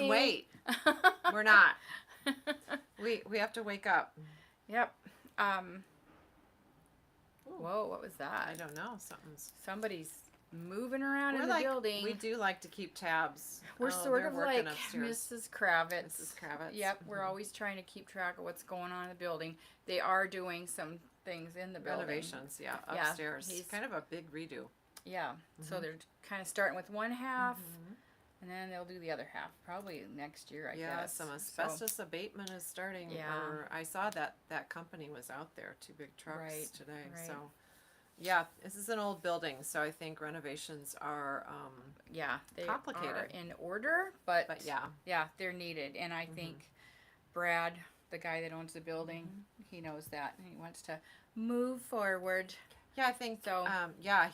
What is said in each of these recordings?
wait. We're not. We have to wake up. Yep. Whoa, what was that? I don't know. Somebody's moving around in the like, building. We do like to keep tabs. We're sort of like upstairs. Mrs. Kravitz. Mrs. Kravitz. Yep, we're always trying to keep track of what's going on in the building. They are doing some things in the building. Renovations, upstairs. He's kind of a big redo. Yeah, so they're kind of starting with one half, and then they'll do the other half, probably next year, I guess. Yeah, some asbestos abatement is starting. Yeah. Or I saw that company was out there, 2 big trucks today. Right. So, yeah, this is an old building, so I think renovations are they complicated. are in order, but yeah, they're needed. And I think Brad, the guy that owns the building, he knows that, and he wants to move forward. Yeah, I think so.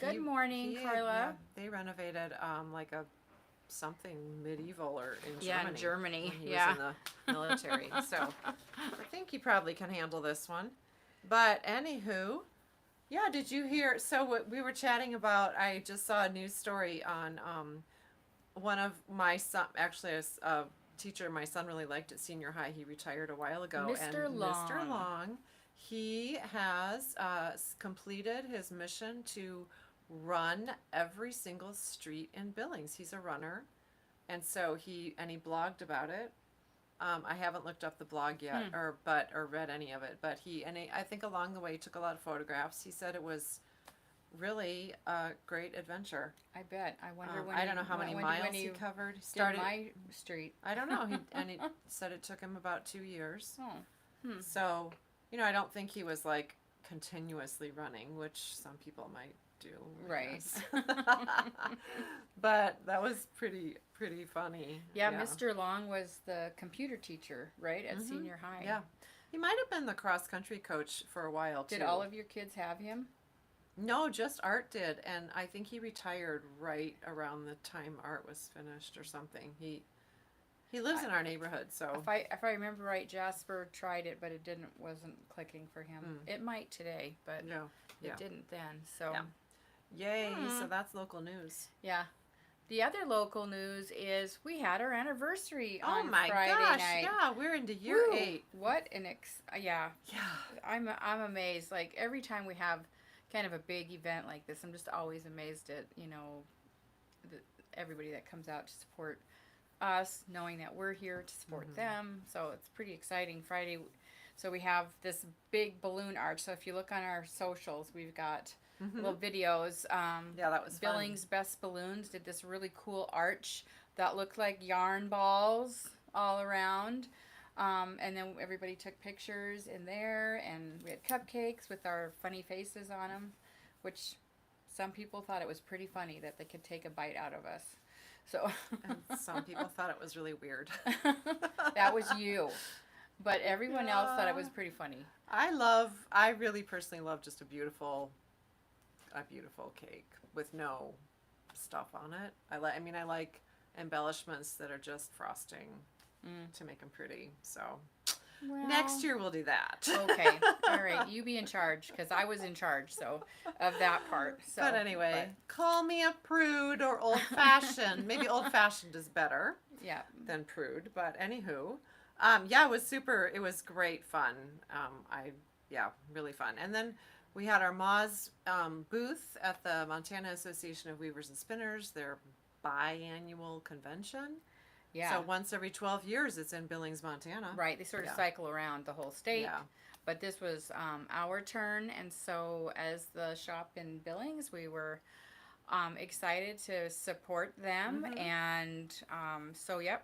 Good morning, Carla. Yeah, they renovated like a something medieval or in Germany. Yeah, in Germany. When he was in the military. So I think he probably can handle this one. But anywho, yeah, did you hear? So what we were chatting about, I just saw a news story on one of my son, actually a teacher my son really liked at senior high. He retired a while ago. Mr. Long. Mr. Long. He has completed his mission to run every single street in Billings. He's a runner, and so he blogged about it. I haven't looked up the blog yet, or read any of it. But I think along the way he took a lot of photographs. He said it was really a great adventure. I bet. I wonder when. I don't know how many miles he covered. He started my street. I don't know. He said it took him about 2 years. Oh. So. I don't think he was like continuously running, which some people might do. Right. But that was pretty funny. Yeah, Mr. Long was the computer teacher, right, at senior high. Yeah. He might have been the cross country coach for a while too. Did all of your kids have him? No, just Art did, and I think he retired right around the time Art was finished or something. He lives in our neighborhood, so if I remember right, Jasper tried it, but it wasn't clicking for him. It might today, but it didn't then. So, yay! So that's local news. Yeah. The other local news is we had our anniversary on Friday night. Yeah, we're into year 8. What an I'm amazed. Like every time we have kind of a big event like this, I'm just always amazed at everybody that comes out to support us, knowing that we're here to support them. So it's pretty exciting. Friday, so we have this big balloon arch. So if you look on our socials, we've got little videos. That was Billings fun. Best Balloons did this really cool arch that looked like yarn balls all around. And then everybody took pictures in there, and we had cupcakes with our funny faces on them, which some people thought it was pretty funny that they could take a bite out of us. So and some people thought it was really weird. That was you. But everyone else thought it was pretty funny. I really personally love just a beautiful cake with no stuff on it. I like embellishments that are just frosting to make them pretty. So next year we'll do that. Okay. All right. You be in charge, because I was in charge of that part. So, but anyway, call me a prude or old-fashioned. Maybe old-fashioned is better than prude. But anywho, it was great fun. Really fun. And then we had our Moz booth at the Montana Association of Weavers and Spinners, their biannual convention. Yeah. So once every 12 years, it's in Billings, Montana. Right. They sort of cycle around the whole state. Yeah. But this was our turn, and so as the shop in Billings, we were excited to support them, and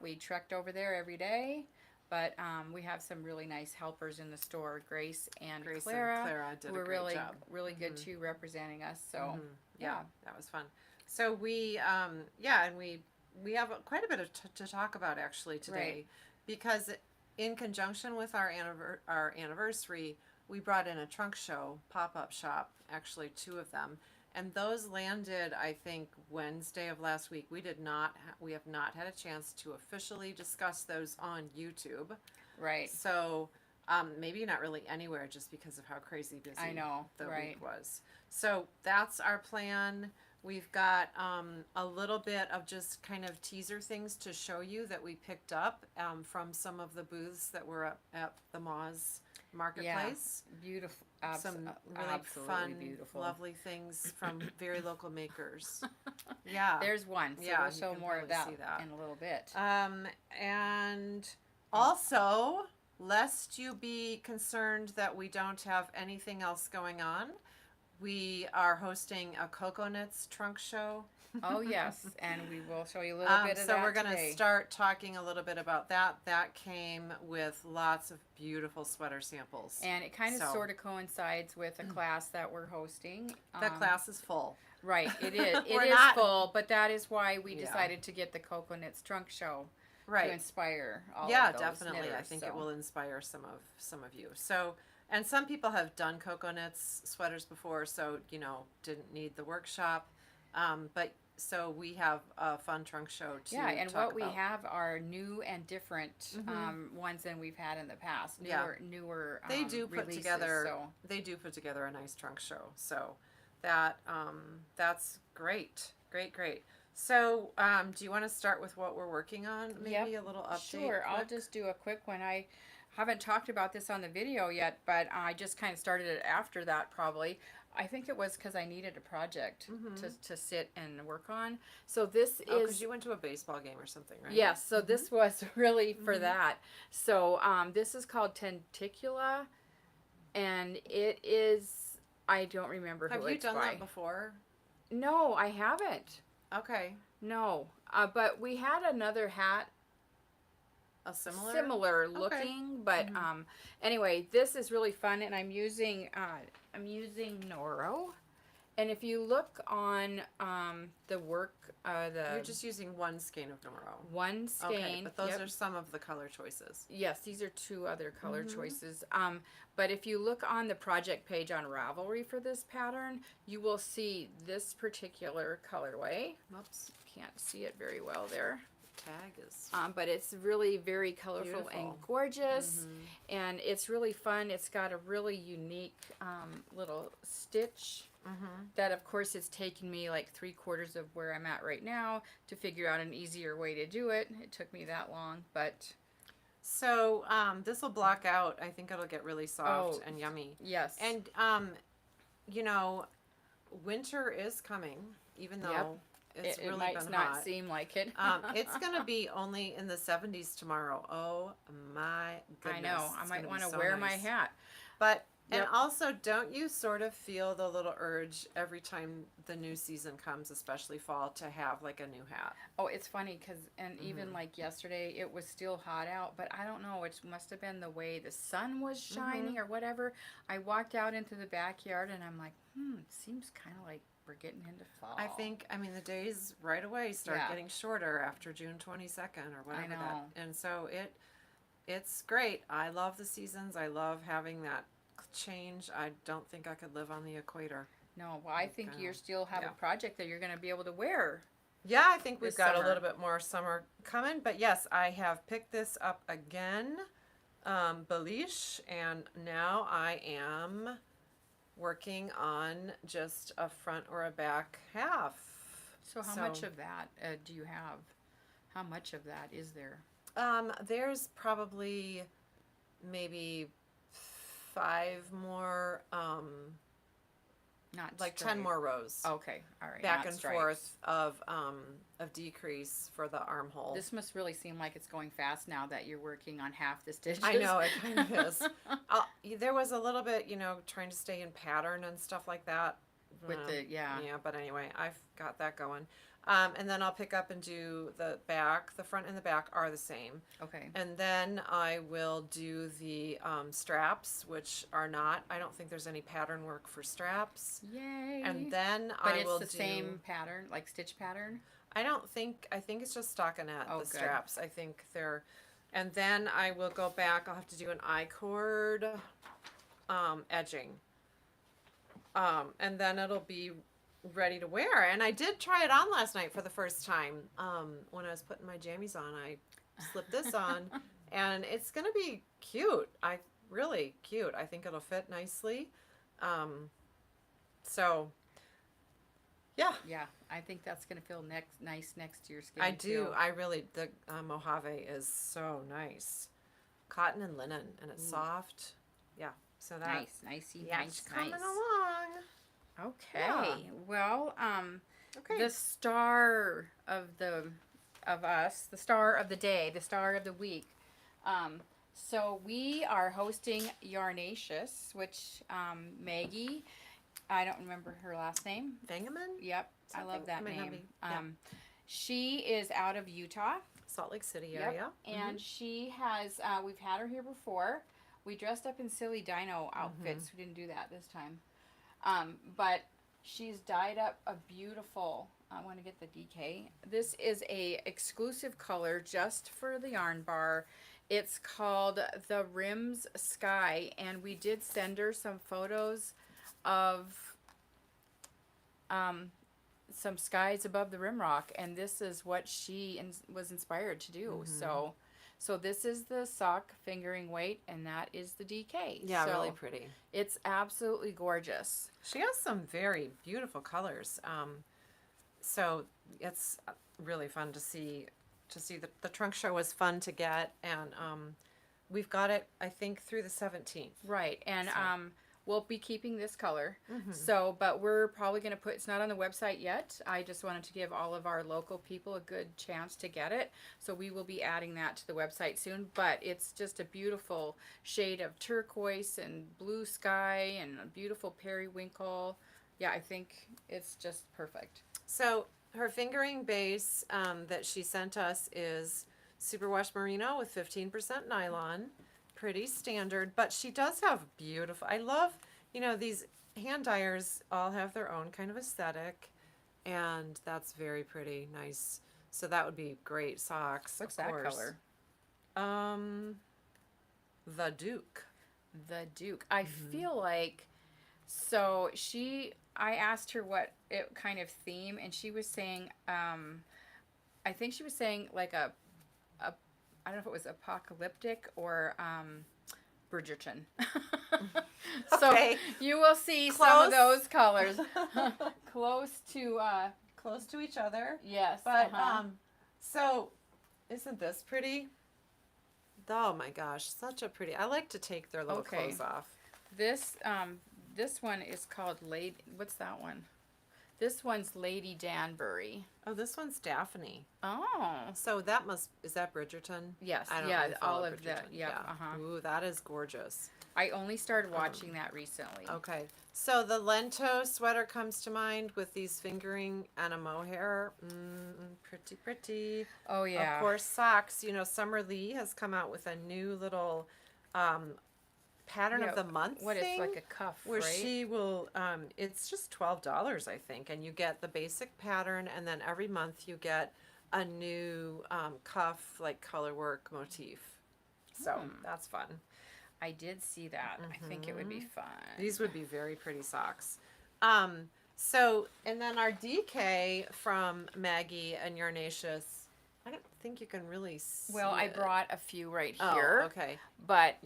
we trekked over there every day. But we have some really nice helpers in the store, Grace and Clara did who a were great job. really good too, representing us. So that was fun. So we and we have quite a bit to talk about actually today, because in conjunction with our anniversary, we brought in a trunk show pop-up shop, actually 2 of them, and those landed I think Wednesday of last week. We have not had a chance to officially discuss those on YouTube. Right. So maybe not really anywhere, just because of how crazy busy the week was. So that's our plan. We've got a little bit of just kind of teaser things to show you that we picked up from some of the booths that were at the Moz Marketplace. Yeah, beautiful. Some really absolutely fun, beautiful. lovely things from very local makers. Yeah. There's one. So yeah, we'll show more of that, that in a little bit. And also, lest you be concerned that we don't have anything else going on, we are hosting a Coconuts trunk show. Oh, yes, and we will show you a little bit of so that we're going to today. start talking a little bit about that. That came with lots of beautiful sweater samples. And it kind of sort of coincides with a class that we're hosting. The class is full. Right, it is. It We're is not- full, but that is why we decided to get the Coconuts trunk show Right. to inspire all Yeah, of those definitely. knitters, I think so. it will inspire some of you. So, and some people have done Coconuts sweaters before, so didn't need the workshop. But so we have a fun trunk show to Yeah, and talk what we about. have are new and different ones than we've had in the past. Newer They do put releases, together. so. They do put together a nice trunk show. So that that's great, great. So do you want to start with what we're working on? Maybe a little update. Sure, I'll quick? just do a quick one. I haven't talked about this on the video yet, but I just kind of started it after that probably. I think it was because I needed a project to sit and work on. So this is... because you went to a baseball game or something, right? Yes, so this was really for that. So this is called Tentacula, and it is... I don't remember who it's by. Have you done that before? No, I haven't. Okay. No, but we had another hat. A similar? Similar looking, but anyway, this is really fun, and I'm using Noro, and if you look on the work, You're just using one skein of Noro. one skein. Okay, but those are some of the color choices. Yes, these are two other color choices. But if you look on the project page on Ravelry for this pattern, you will see this particular colorway. Oops, can't see it very well there. Tag is but it's really very colorful beautiful. and gorgeous, and it's really fun. It's got a really unique little stitch that, of course, it's taken me like 3/4 of where I'm at right now to figure out an easier way to do it. It took me that long, but... So this will block out. I think it'll get really soft and yummy. Yes. And winter is coming, even though it's really might been not hot. seem like it. It's gonna be only in the 70s tomorrow. Oh my goodness! I know. I It's might gonna want be to so wear my nice. hat. But and also, don't you sort of feel the little urge every time the new season comes, especially fall, to have like a new hat? Oh, it's funny because, even like yesterday, it was still hot out, but I don't know, it must have been the way the sun was shining or whatever. I walked out into the backyard and I'm like, it seems kind of like we're getting into fall. I think, the days right away start getting shorter after June 22nd or whatever. I know. And so it's great. I love the seasons. I love having that change. I don't think I could live on the equator. No, well, I think you still have a project that you're going to be able to wear. Yeah, I think we've got summer. a little bit more summer coming. But yes, I have picked this up again, Beliche, and now I am working on just a front or a back half. So how much of that do you have? How much of that is there? There's probably maybe 5 more, Not like straight. 10 more rows. Okay, all right. Back not and stripes. forth of decrease for the armhole. This must really seem like it's going fast now that you're working on half the stitches. I know, it kind of is. There was a little bit, trying to stay in pattern and stuff like that. With Yeah, but anyway, I've got that going. And then I'll pick up and do the back. The front and the back are the same. Okay. And then I will do the straps, which are not, I don't think there's any pattern work for straps. Yay. And then but I will do. But it's the same pattern, like stitch pattern? I think it's just stockinette, the good. straps. I think they're, and then I will go back, I'll have to do an I-cord edging. And then it'll be ready to wear. And I did try it on last night for the first time. When I was putting my jammies on, I slipped this on, and it's gonna be cute. Really cute. I think it'll fit nicely. So Yeah. Yeah, I think that's gonna feel nice next to your skin. I do. Too. I really, the Mojave is so nice. Cotton and linen, and it's soft. Yeah. So that. Nice. Coming along. Okay. Yeah. Well, Okay. the star of us, the star of the day, the star of the week. So we are hosting Yarnaceous, which Maggie, I don't remember her last name. Vangeman? Yep, Something. I love that name. Yeah. She is out of Utah. Salt Lake City area. And she has, we've had her here before. We dressed up in silly dino outfits. We didn't do that this time. But she's dyed up a beautiful, I want to get the DK. This is a exclusive color just for the yarn bar. It's called the Rims Sky, and we did send her some photos of some skies above the rim rock, and this is what she was inspired to do. So this is the sock fingering weight, and that is the DK. Yeah, so really pretty. It's absolutely gorgeous. She has some very beautiful colors. So it's really fun to see. The trunk show was fun to get, and we've got it, I think, through the 17th. Right, and we'll be keeping this color. So, but we're probably going to put, it's not on the website yet. I just wanted to give all of our local people a good chance to get it. So we will be adding that to the website soon. But it's just a beautiful shade of turquoise and blue sky and a beautiful periwinkle. Yeah, I think it's just perfect. So her fingering base that she sent us is superwash merino with 15% nylon. Pretty standard, but she does have beautiful, I love, these hand dyers all have their own kind of aesthetic, and that's very pretty, nice. So that would be great socks. What's of that course. color? The Duke. The Duke. I feel like, so I asked her what it kind of theme, and she was saying, I think she was saying like I don't know if it was apocalyptic or Bridgerton. So Okay. you will see some of those colors close to each other. Yes. But so isn't this pretty? Oh my gosh, such a pretty. I like to take their little clothes off. This one is called what's that one? This one's Lady Danbury. Oh, this one's Daphne. Oh. So is that Bridgerton? Yes. I don't yeah, really follow all of Bridgerton. yeah. Ooh, that is gorgeous. I only started watching that recently. Okay. So the Lento sweater comes to mind with these fingering and a mohair. Pretty. Oh, yeah. Of course, socks. Summer Lee has come out with a new little pattern of the month what thing, is like a cuff, where right? she will it's just $12, I think, and you get the basic pattern, and then every month you get a new cuff, like color work motif. So that's fun. I did see that. I think it would be fun. These would be very pretty socks. So, and then our DK from Maggie and Yarnaceous, I don't think you can really see I brought a few right here. Oh, okay. But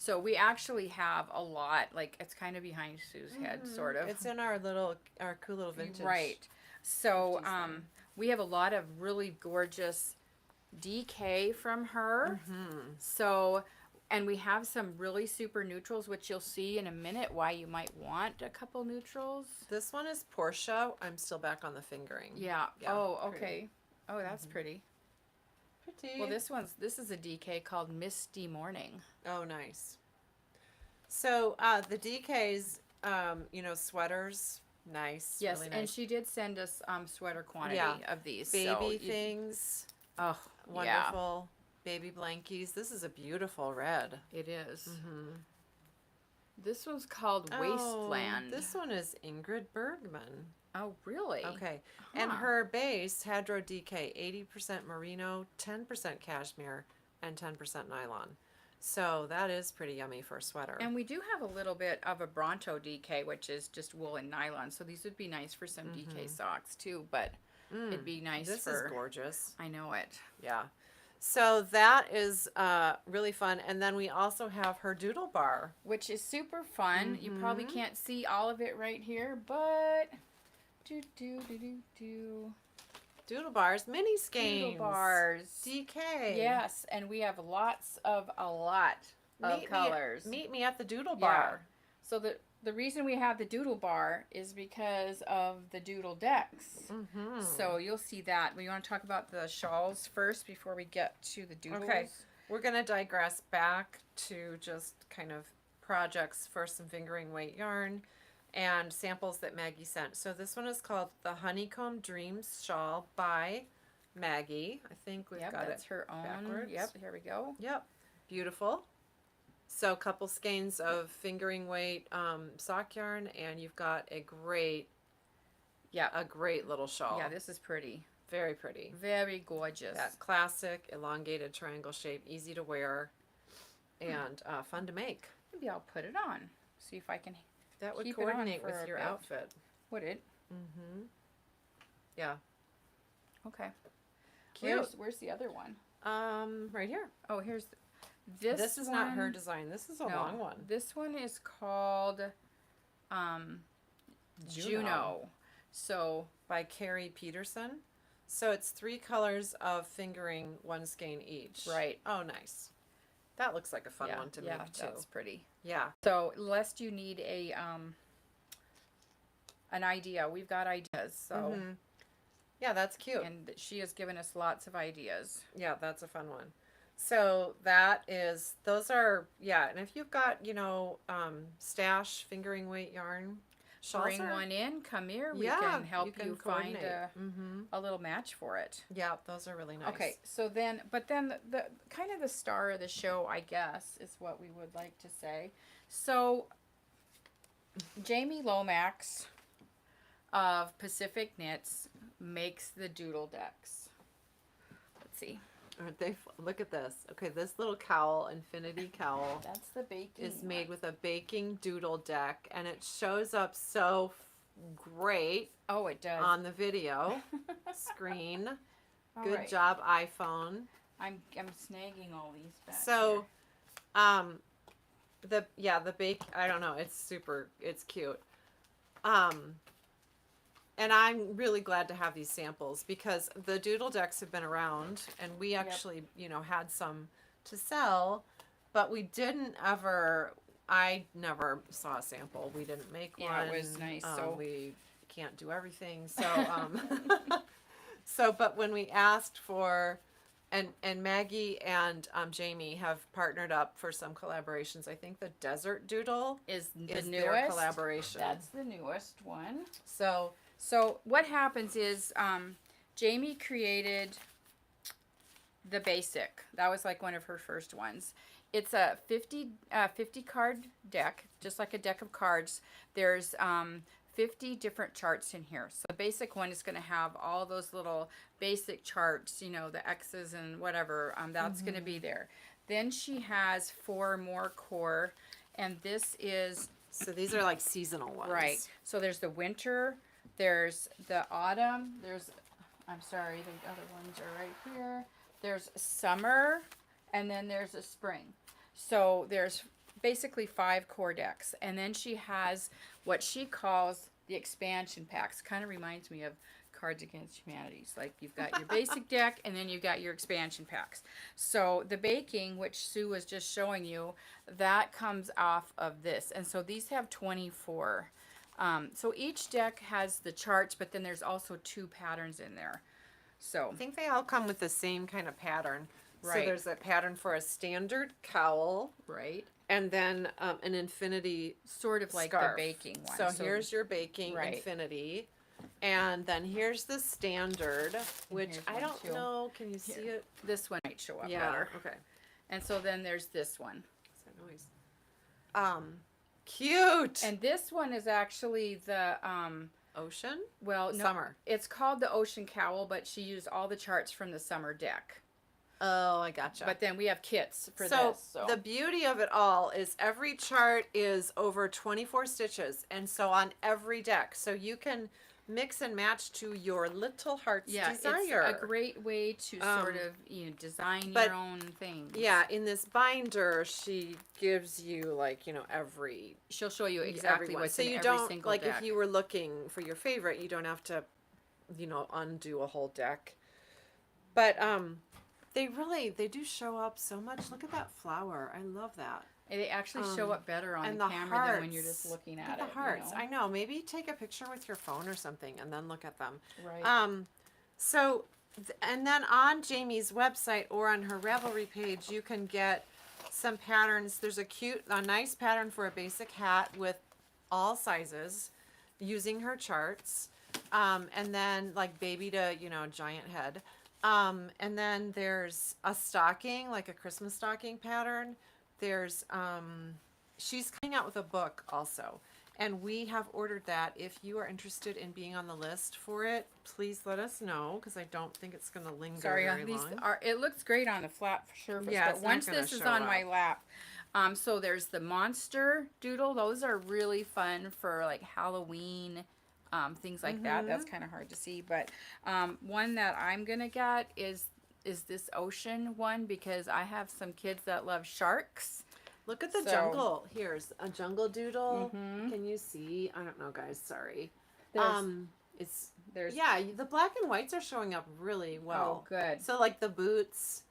so we actually have a lot, like it's kind of behind Sue's head, sort of. It's in our cool little vintage. Right. So we have a lot of really gorgeous DK from her. So, and we have some really super neutrals, which you'll see in a minute why you might want a couple neutrals. This one is Portia. I'm still back on the fingering. Yeah. Yeah, Oh, okay. pretty. Oh, that's pretty. Pretty. Well, this is a DK called Misty Morning. Oh, nice. So the DKs, sweaters, nice. Yes, really nice. and she did send us sweater quantity of these. Baby things. Oh, Wonderful. Baby blankies. This is a beautiful red. It is. This one's called Wasteland. This one is Ingrid Bergman. Oh, really? Okay. And her base, Hadro DK, 80% merino, 10% cashmere, and 10% nylon. So that is pretty yummy for a sweater. And we do have a little bit of a Bronto DK, which is just wool and nylon. So these would be nice for some DK socks too, but it'd be nice this is gorgeous. I know it. Yeah. So that is really fun. And then we also have her doodle bar. Which is super fun. You probably can't see all of it right here, but Doodle bars, mini skeins. Doodle bars. DK. Yes, and we have a lot of colors. Meet me at the Doodle bar. So the reason we have the Doodle bar is because of the Doodle decks. Mm-hmm. So you'll see that. We want to talk about the shawls first before we get to the doodles. Okay. We're going to digress back to just kind of projects for some fingering weight yarn and samples that Maggie sent. So this one is called the Honeycomb Dreams Shawl by Maggie. I think we've got that's it her own. backwards. Yep, here we go. Yep. Beautiful. So a couple skeins of fingering weight sock yarn, and you've got a great little shawl. Yeah, this is pretty. Very pretty. Very gorgeous. That classic elongated triangle shape, easy to wear, and fun to make. Maybe I'll put it on. See if I can. That would keep coordinate it on with your outfit. Would it? Mm-hmm. Yeah. Okay. Cute. Where's the other one? Right here. Oh, here's this. This is not her design. This is a long one. This one is called Juno. So by Carrie Peterson. So it's 3 colors of fingering, 1 skein each. Right. Oh, nice. That looks like a fun one to make too. That's pretty. Yeah. So, lest you need a an idea, we've got ideas. So, yeah, that's cute. And she has given us lots of ideas. Yeah, that's a fun one. So those are, and if you've got, stash fingering weight yarn, bring one in, come here, we can help you find a little match for it. Yeah, those are really nice. Okay, so then, the kind of the star of the show, I guess, is what we would like to say. So, Jamie Lomax of Pacific Knits makes the doodle decks. Let's see. Aren't they? Look at this. Okay, this little cowl, infinity cowl. That's the baking. Is made with a baking doodle deck, and it shows up so great. Oh, it does on the video screen. Good right. job, iPhone. I'm snagging all these back So, here. the bake. I don't know. It's cute. And I'm really glad to have these samples because the doodle decks have been around, and we actually, had some to sell, but we didn't ever. I never saw a sample. We didn't make one. Yeah, it was nice. So we can't do everything. So, but when we asked for, and Maggie and Jamie have partnered up for some collaborations. I think the Desert Doodle is newest their collaboration. That's the newest one. So what happens is Jamie created the basic. That was like one of her first ones. It's a 50 card deck, just like a deck of cards. There's 50 different charts in here. So the basic one is going to have all those little basic charts, the X's and whatever. That's going to be there. Then she has 4 more core, and this is... So these are like seasonal ones. Right. So there's the winter... There's the autumn. I'm sorry, the other ones are right here. There's summer, and then there's a spring. So there's basically 5 core decks. And then she has what she calls the expansion packs. Kind of reminds me of Cards Against Humanities. Like you've got your basic deck, and then you've got your expansion packs. So the baking, which Sue was just showing you, that comes off of this. And so these have 24. So each deck has the charts, but then there's also 2 patterns in there. So I think they all come with the same kind of pattern. Right. So there's a pattern for a standard cowl. Right. And then an infinity sort of like scarf. The baking one. So here's your baking infinity. And then here's the standard, which I don't know. Can you see it? This one might show up Yeah. better. Okay. And so then there's this one. What's that noise? Cute. And this one is actually the ocean? Well, no, summer. It's called the ocean cowl, but she used all the charts from the summer deck. Oh, I gotcha. But then we have kits for this. So the beauty of it all is every chart is over 24 stitches, and so on every deck. So you can mix and match to your little heart's Yeah, desire. it's a great way to sort of, design your own things. Yeah, in this binder, she gives you, like, every... She'll show you exactly what's so in you every don't, single like, deck. if you were looking for your favorite, you don't have to, undo a whole deck. But, they do show up so much. Look at that flower. I love that. They actually show up better on and the the camera hearts. than when you're just looking at The it. hearts. I know. Maybe take a picture with your phone or something and then look at them. Right. So, and then on Jamie's website or on her Ravelry page, you can get some patterns. There's a nice pattern for a basic hat with all sizes using her charts. And then like baby to, giant head. And then there's a stocking, like a Christmas stocking pattern. There's, she's coming out with a book also. And we have ordered that. If you are interested in being on the list for it, please let us know, because I don't think it's going to linger very long. It looks great on the flat surface, Yeah, but once this is on my lap, so there's the monster doodle. Those are really fun for like Halloween, things like that. That's kind of hard to see, but one that I'm gonna get is this ocean one, because I have some kids that love sharks. Look at the jungle. Here's a jungle doodle. Can you see? I don't know, guys. Sorry. The black and whites are showing up really well. Oh, good. So like the boots,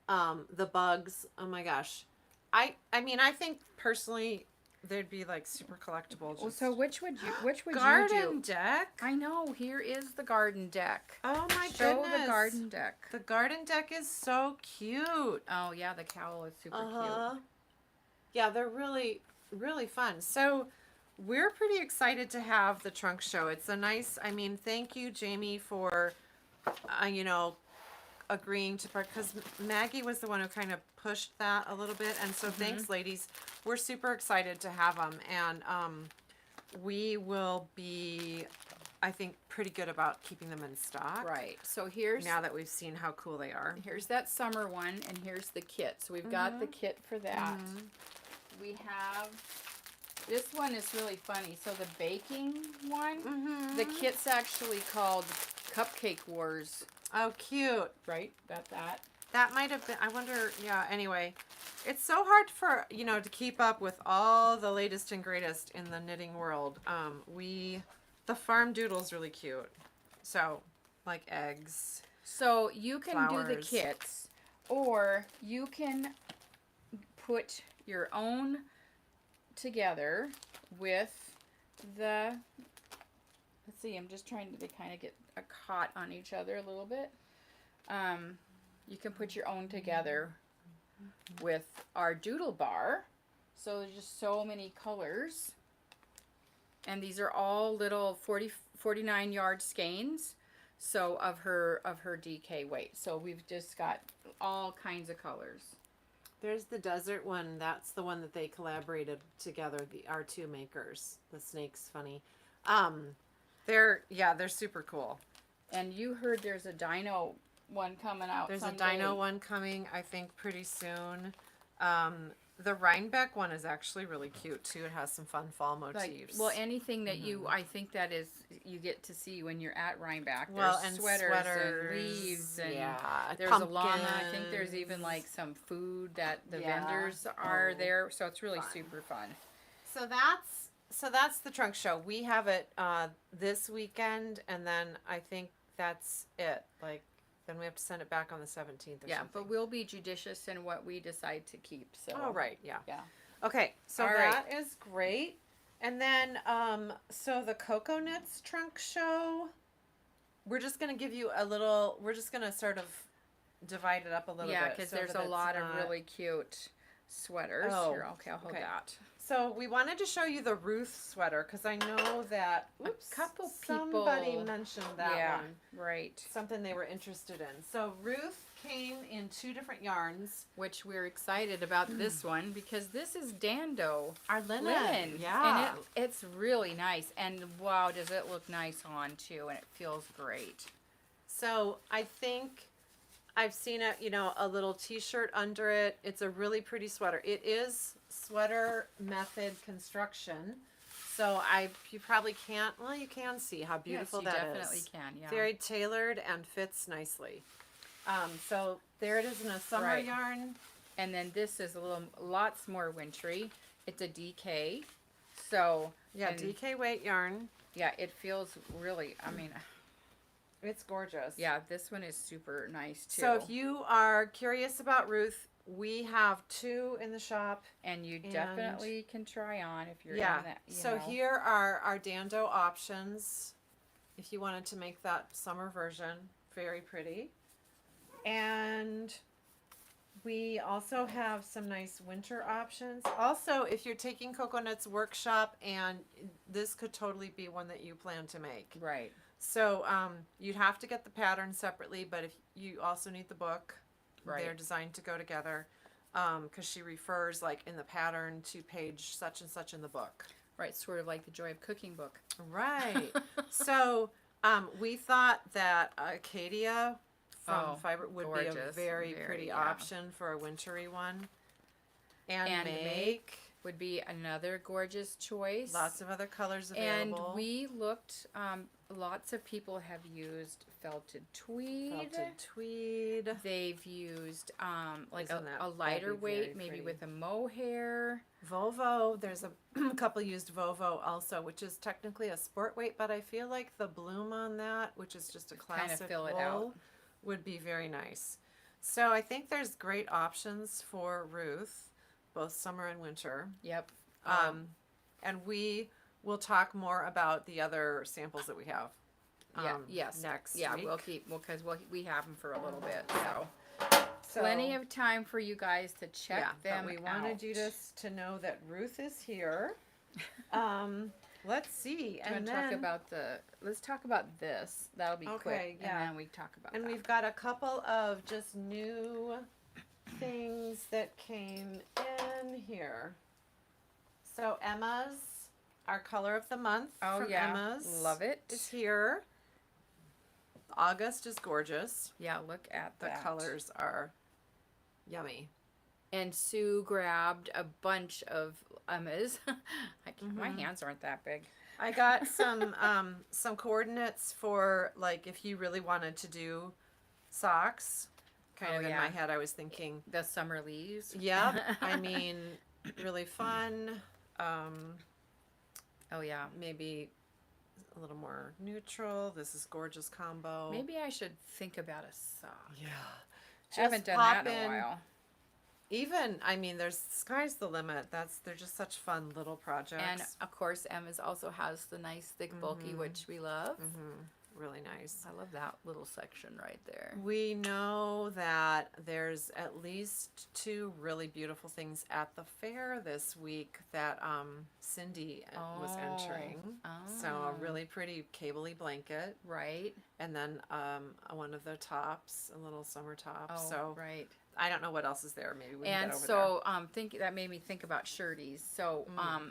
the bugs. Oh my gosh. I mean, I think personally they'd be like super collectible. So which would you do? Garden deck. I know. Here is the garden deck. Oh my goodness. Show the garden deck. The garden deck is so cute. Oh yeah, the cowl is super cute. Yeah, they're really, really fun. So we're pretty excited to have the trunk show. It's a nice, thank you, Jamie, for, agreeing to part, because Maggie was the one who kind of pushed that a little bit. And so thanks, ladies. We're super excited to have them. And we will be, I think, pretty good about keeping them in stock. Right. So now that we've seen how cool they are. Here's that summer one, and here's the kit. So we've got the kit for that. We have, this one is really funny. So the baking one, the kit's actually called Cupcake Wars. Oh, cute. Right? That. That might have been, I wonder, yeah, anyway. It's so hard for, to keep up with all the latest and greatest in the knitting world. The farm doodle's really cute. So, like eggs. So you can flowers. do the kits, or you can put your own together with the, let's see, I'm just trying to kind of get a caught on each other a little bit. You can put your own together with our doodle bar. So there's just so many colors. And these are all little 49 yard skeins. So of her DK weight. So we've just got all kinds of colors. There's the desert one. That's the one that they collaborated together, our two makers. The snake's funny. They're super cool. And you heard there's a dino one coming out. There's someday. a dino one coming, I think, pretty soon. The Rhinebeck one is actually really cute too. It has some fun fall motifs. Anything that I think that is, you get to see when you're at Rhinebeck. Well, there's and sweaters and leaves, and there's pumpkins. a llama. I think there's even like some food that the vendors are there. So it's really super fun. So that's the trunk show. We have it this weekend, and then I think that's it. Like, then we have to send it back on the 17th or something. But we'll be judicious in what we decide to keep. So. Oh, right, yeah. Yeah. Okay, so All that is great. And then, so the Cocoa Knits trunk show, we're just going to give you we're just going to sort of divide it up a little bit. Yeah, because there's a lot of really cute sweaters. Oh, Here, okay, I'll hold that. So we wanted to show you the Ruth sweater, because I know that a couple people, somebody mentioned that one. Right. Something they were interested in. So Ruth came in 2 different yarns. Which we're excited about this one, because this is Dando. Our linen. Yeah. And it's really nice. And wow, does it look nice on too, and it feels great. So I think I've seen a little t-shirt under it. It's a really pretty sweater. It is sweater method construction. So you probably can't, well, you can see how beautiful yes, that you definitely is. can, yeah. Very tailored and fits nicely. So there it is in a summer yarn. And then this is lots more wintry. It's a DK. So. Yeah, DK weight yarn. Yeah, it feels really, I mean. It's gorgeous. Yeah, this one is super nice too. So if you are curious about Ruth, we have 2 in the shop. And you definitely can try on if you're in that. So here are our Dando options. If you wanted to make that summer version, very pretty. And we also have some nice winter options. Also, if you're taking Coconut's workshop, and this could totally be one that you plan to make. Right. So you'd have to get the pattern separately, but if you also need the book, they're designed to go together, because she refers like in the pattern to page such and such in the book. Right, sort of like the Joy of Cooking book. Right. So we thought that Acadia from Fiber would be a very pretty option for a wintry one. And Make would be another gorgeous choice. Lots of other colors available. And we looked, lots of people have used felted tweed. They've used like a lighter weight, maybe with a mohair. Vovo, there's a couple used Vovo also, which is technically a sport weight, but I feel like the bloom on that, which is just a classic kind of fill it wool, out, would be very nice. So I think there's great options for Ruth, both summer and winter. Yep. And we will talk more about the other samples that we have. Next week. We'll keep, because we have them for a little bit, so plenty of time for you guys to check them out. We wanted you to know that Ruth is here. Let's see. And then let's talk about this. That'll be quick. Yeah. And then we talk about And we've got a couple of just new things that came in here. So Emma's, our color of the month from Emma's. Love it. Is here. August is gorgeous. Yeah, look at that. The colors are yummy. And Sue grabbed a bunch of Emma's. My hands aren't that big. I got some coordinates for, like, if you really wanted to do socks. Kind of in my head, I was thinking the summer leaves. Yep. I mean, really fun. Maybe a little more neutral. This is gorgeous combo. Maybe I should think about a sock. Yeah. I haven't done that in a while. Even, I mean, sky's the limit. They're just such fun little projects. And of course, Emma's also has the nice thick bulky, which we love. Really nice. I love that little section right there. We know that there's at least 2 really beautiful things at the fair this week that Cindy was entering. So a really pretty cable-y blanket. Right. And then one of the tops, a little summer top. Right. I don't know what else is there. Maybe we can get over there. That made me think about shirties. So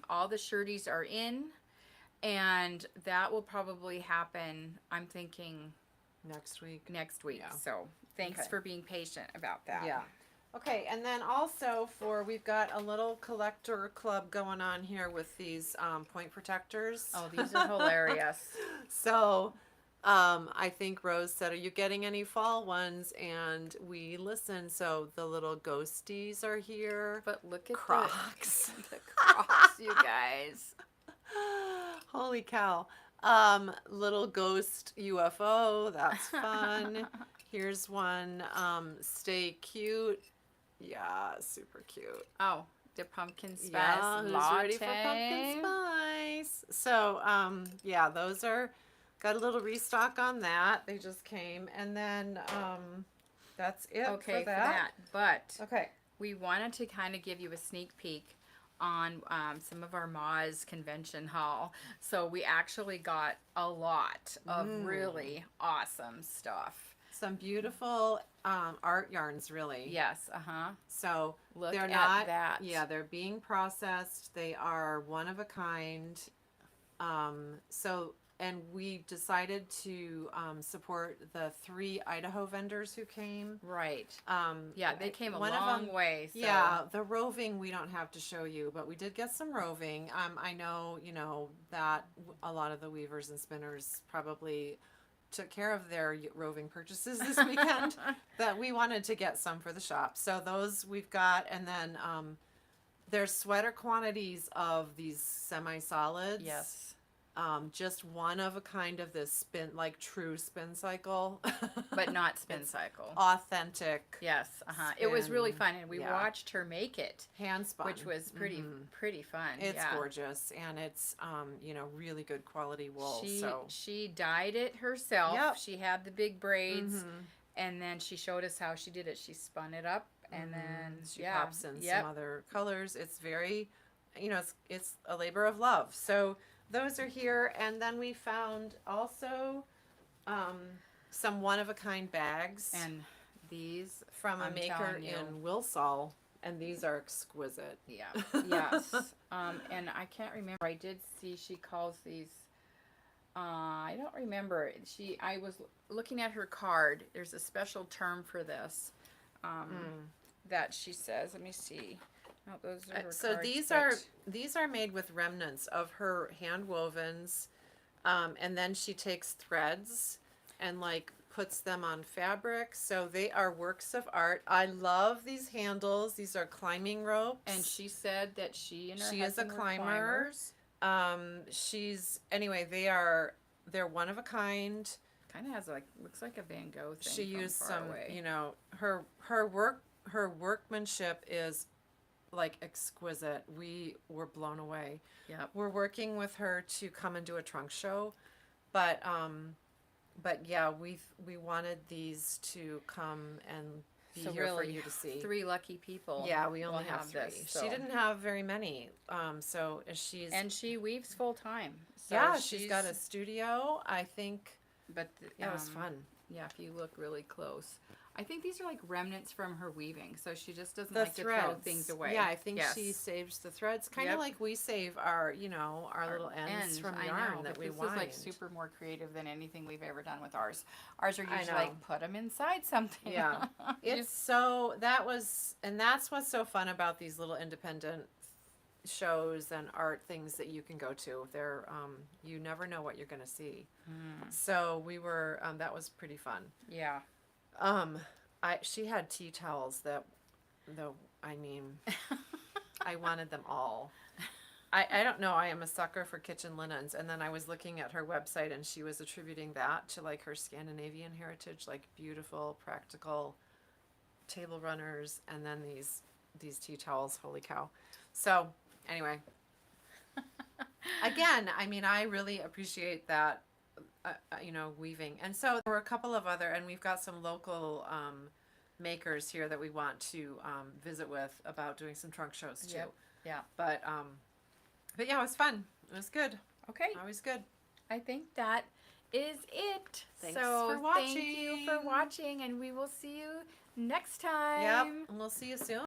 all the shirties are in. And that will probably happen, I'm thinking, next week. Yeah. So thanks for being patient about that. Yeah. Okay, and then also we've got a little collector club going on here with these point protectors. Oh, these are hilarious. So I think Rose said, are you getting any fall ones? And we listened. So the little ghosties are here. But look at Crocs. The Crocs, you guys. Holy cow. Little ghost UFO. That's fun. Here's one. Stay cute. Yeah, super cute. Oh, the pumpkin spice latte. Who's ready for pumpkin spice? So, those are, got a little restock on that. They just came. And then, that's it for that. But we wanted to kind of give you a sneak peek on some of our Moz convention haul. So we actually got a lot of really awesome stuff. Some beautiful art yarns, really. Yes, So look they're at that. Yeah, they're being processed. They are one of a kind. and we decided to support the 3 Idaho vendors who came. Right. Yeah, they came a one long of them, way. So. Yeah, the roving we don't have to show you, but we did get some roving. I know, that a lot of the weavers and spinners probably took care of their roving purchases this weekend, that we wanted to get some for the shop. So those we've got, and then there's sweater quantities of these semi-solids. Yes. Just one of a kind of this spin, like true spin cycle. But not spin cycle. Authentic. Yes. It was really fun, and we watched her make it. Hand spun. Which was pretty fun. It's gorgeous, and it's, really good quality wool. She dyed it herself. Yep. She had the big braids, and then she showed us how she did it. She spun it up, and then she pops in some other colors. It's very, it's a labor of love. So those are here, and then we found also some one-of-a-kind bags. And these from a maker in Wilsall, and these are exquisite. Yeah. Yes. And I can't remember. I did see she calls these. I don't remember. I was looking at her card. There's a special term for this. That she says. Let me see. Oh, those are her so cards, these are made with remnants of her hand wovens, and then she takes threads and puts them on fabric. So they are works of art. I love these handles. These are climbing ropes. And she said that she and her she is a husband were climber. They're one of a kind. Kind of has looks like a Van Gogh thing. She used some, away. her workmanship is exquisite. We were blown away. Yep. We're working with her to come and do a trunk show, but yeah, we wanted these to come and be here for you to see. 3 lucky people. Yeah, we only have 3. This, so. She didn't have very many. And she weaves full time. So yeah, she's got a studio, I think. But it was fun. Yeah, if you look really close. I think these are remnants from her weaving, so she just doesn't to throw things away. Yeah, I think she saves the threads, kind of like we save our little ends from yarn that we wind. This is super more creative than anything we've ever done with ours. Ours are usually put them inside something. Yeah, that's what's so fun about these little independent shows and art things that you can go to. They're you never know what you're going to see. So we were that was pretty fun. Yeah. She had tea towels that, I wanted them all. I don't know. I am a sucker for kitchen linens, and then I was looking at her website, and she was attributing that to her Scandinavian heritage, beautiful, practical table runners, and then these tea towels. Holy cow! So anyway, again, I really appreciate that. Weaving. And so there were a couple of other, and we've got some local makers here that we want to visit with about doing some trunk shows too. Yep. Yeah. But yeah, it was fun. It was good. Okay. Always good. I think that is it. Thanks for watching. Thank you for watching, and we will see you next time. Yep. And we'll see you soon.